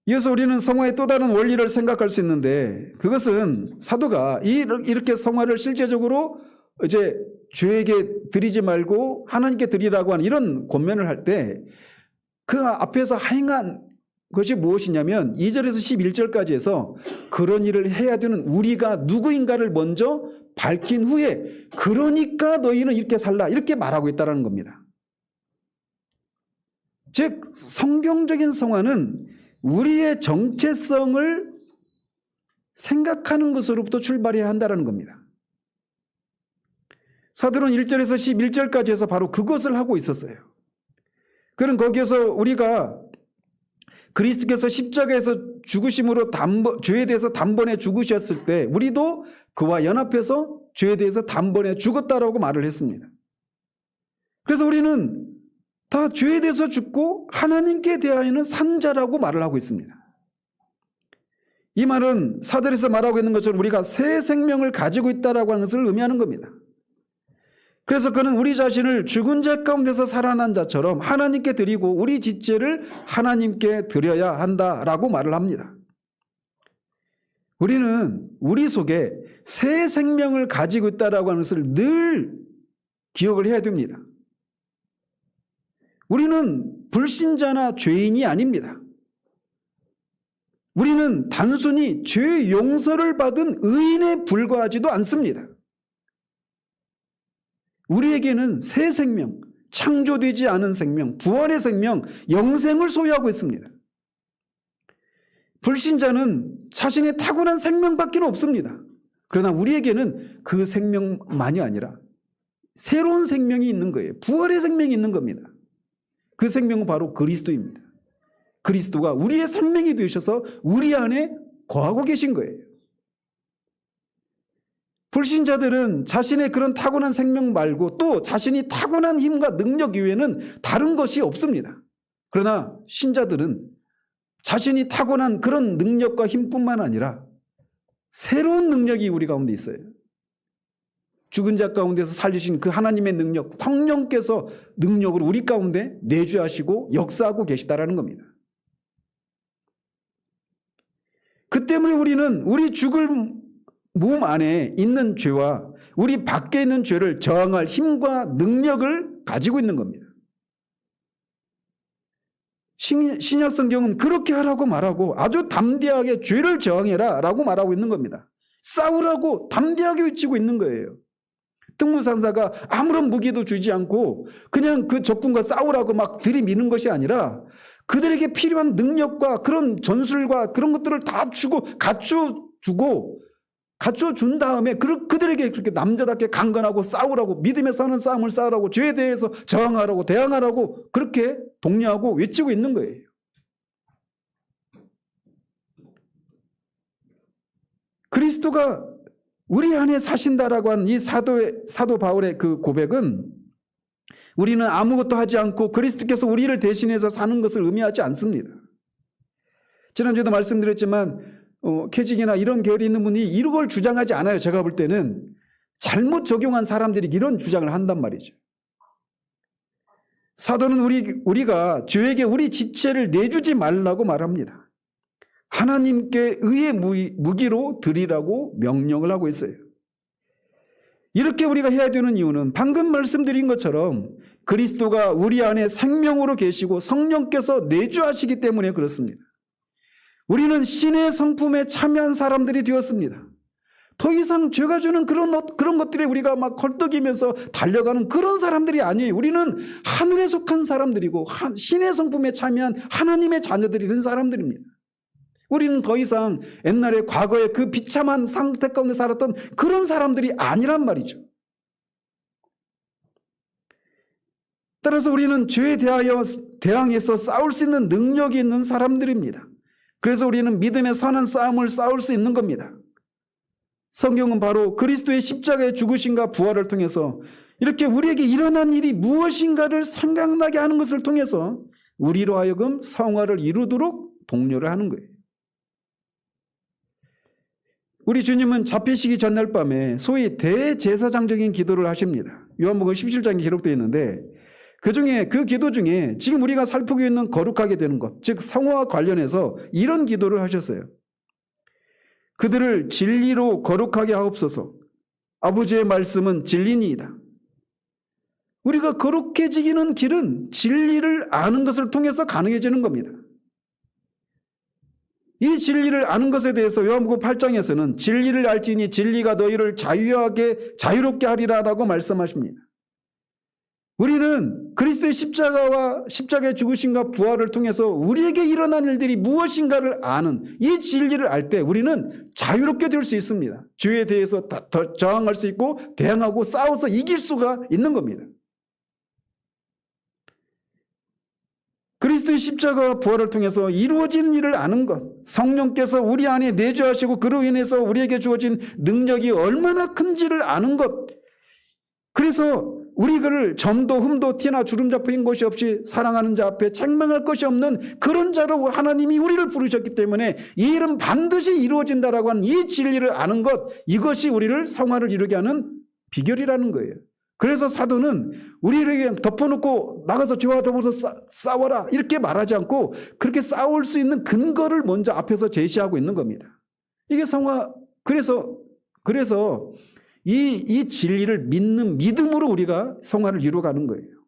이어서 우리는 성화의 또 다른 원리를 생각할 수 있는데, 그것은 사도가 이렇게 성화를 실제적으로 이제 죄에게 드리지 말고 하나님께 드리라고 하는 이런 권면을 할 때 그 앞에서 행한 것이 무엇이냐면 2절에서 11절까지 해서 그런 일을 해야 되는 우리가 누구인가를 먼저 밝힌 후에 그러니까 너희는 이렇게 살라 이렇게 말하고 있다는 겁니다. 즉 성경적인 성화는 우리의 정체성을 생각하는 것으로부터 출발해야 한다는 겁니다. 사도는 1절에서 11절까지 해서 바로 그것을 하고 있었어요. 그럼 거기에서 우리가 그리스도께서 십자가에서 죽으심으로 죄에 대해서 단번에 죽으셨을 때 우리도 그와 연합해서 죄에 대해서 단번에 죽었다라고 말을 했습니다. 그래서 우리는 다 죄에 대해서 죽고 하나님께 대하여는 산 자라고 말을 하고 있습니다. 이 말은 4절에서 말하고 있는 것처럼 우리가 새 생명을 가지고 있다라고 하는 것을 의미하는 겁니다. 그래서 그는 우리 자신을 죽은 자 가운데서 살아난 자처럼 하나님께 드리고 우리 지체를 하나님께 드려야 한다라고 말을 합니다. 우리는 우리 속에 새 생명을 가지고 있다라고 하는 것을 늘 기억을 해야 됩니다. 우리는 불신자나 죄인이 아닙니다. 우리는 단순히 죄 용서를 받은 의인에 불과하지도 않습니다. 우리에게는 새 생명, 창조되지 않은 생명, 부활의 생명, 영생을 소유하고 있습니다. 불신자는 자신의 타고난 생명밖에 없습니다. 그러나 우리에게는 그 생명만이 아니라 새로운 생명이 있는 거예요. 부활의 생명이 있는 겁니다. 그 생명은 바로 그리스도입니다. 그리스도가 우리의 생명이 되셔서 우리 안에 거하고 계신 거예요. 불신자들은 자신의 그런 타고난 생명 말고 또 자신이 타고난 힘과 능력 이외에는 다른 것이 없습니다. 그러나 신자들은 자신이 타고난 그런 능력과 힘뿐만 아니라 새로운 능력이 우리 가운데 있어요. 죽은 자 가운데서 살리신 그 하나님의 능력, 성령께서 능력을 우리 가운데 내주하시고 역사하고 계시다라는 겁니다. 그 때문에 우리는 우리 죽을 몸 안에 있는 죄와 우리 밖에 있는 죄를 저항할 힘과 능력을 가지고 있는 겁니다. 신약 성경은 그렇게 하라고 말하고 아주 담대하게 죄를 저항해라 라고 말하고 있는 겁니다. 싸우라고 담대하게 외치고 있는 거예요. 특무산사가 아무런 무기도 주지 않고 그냥 그 적군과 싸우라고 막 들이미는 것이 아니라 그들에게 필요한 능력과 그런 전술과 그런 것들을 다 주고 갖춰준 다음에 그들에게 그렇게 남자답게 강건하고 싸우라고 믿음에 사는 싸움을 싸우라고 죄에 대해서 저항하라고 대항하라고 그렇게 독려하고 외치고 있는 거예요. 그리스도가 우리 안에 사신다라고 하는 이 사도 바울의 그 고백은 우리는 아무것도 하지 않고 그리스도께서 우리를 대신해서 사는 것을 의미하지 않습니다. 지난주에도 말씀드렸지만 캐직이나 이런 계열이 있는 분이 이걸 주장하지 않아요. 제가 볼 때는 잘못 적용한 사람들이 이런 주장을 한단 말이죠. 사도는 우리가 죄에게 우리 지체를 내주지 말라고 말합니다. 하나님께 의의 무기로 드리라고 명령을 하고 있어요. 이렇게 우리가 해야 되는 이유는 방금 말씀드린 것처럼 그리스도가 우리 안에 생명으로 계시고 성령께서 내주하시기 때문에 그렇습니다. 우리는 신의 성품에 참여한 사람들이 되었습니다. 더 이상 죄가 주는 그런 것들에 우리가 막 헐떡이면서 달려가는 그런 사람들이 아니에요. 우리는 하늘에 속한 사람들이고 신의 성품에 참여한 하나님의 자녀들이 된 사람들입니다. 우리는 더 이상 옛날에 과거에 그 비참한 상태 가운데 살았던 그런 사람들이 아니란 말이죠. 따라서 우리는 죄에 대항해서 싸울 수 있는 능력이 있는 사람들입니다. 그래서 우리는 믿음의 선한 싸움을 싸울 수 있는 겁니다. 성경은 바로 그리스도의 십자가의 죽으심과 부활을 통해서 이렇게 우리에게 일어난 일이 무엇인가를 생각나게 하는 것을 통해서 우리로 하여금 성화를 이루도록 독려를 하는 거예요. 우리 주님은 잡히시기 전날 밤에 소위 대제사장적인 기도를 하십니다. 요한복음 17장에 기록되어 있는데 그중에 그 기도 중에 지금 우리가 살피고 있는 거룩하게 되는 것, 즉 성화와 관련해서 이런 기도를 하셨어요. 그들을 진리로 거룩하게 하옵소서. 아버지의 말씀은 진리니이다. 우리가 거룩해지기는 길은 진리를 아는 것을 통해서 가능해지는 겁니다. 이 진리를 아는 것에 대해서 요한복음 8장에서는 진리를 알지니 진리가 너희를 자유롭게 하리라라고 말씀하십니다. 우리는 그리스도의 십자가와 십자가의 죽으심과 부활을 통해서 우리에게 일어난 일들이 무엇인가를 아는 이 진리를 알 때 우리는 자유롭게 될 수 있습니다. 죄에 대해서 더 저항할 수 있고 대항하고 싸워서 이길 수가 있는 겁니다. 그리스도의 십자가와 부활을 통해서 이루어지는 일을 아는 것, 성령께서 우리 안에 내주하시고 그로 인해서 우리에게 주어진 능력이 얼마나 큰지를 아는 것, 그래서 우리를 점도 흠도 티나 주름 잡힌 것이 없이 사랑하는 자 앞에 책망할 것이 없는 그런 자로 하나님이 우리를 부르셨기 때문에 이 일은 반드시 이루어진다라고 하는 이 진리를 아는 것, 이것이 우리를 성화를 이루게 하는 비결이라는 거예요. 그래서 사도는 우리에게 덮어놓고 나가서 죄와 더불어서 싸워라 이렇게 말하지 않고 그렇게 싸울 수 있는 근거를 먼저 앞에서 제시하고 있는 겁니다. 이게 성화. 그래서 이 진리를 믿는 믿음으로 우리가 성화를 이루어가는 거예요.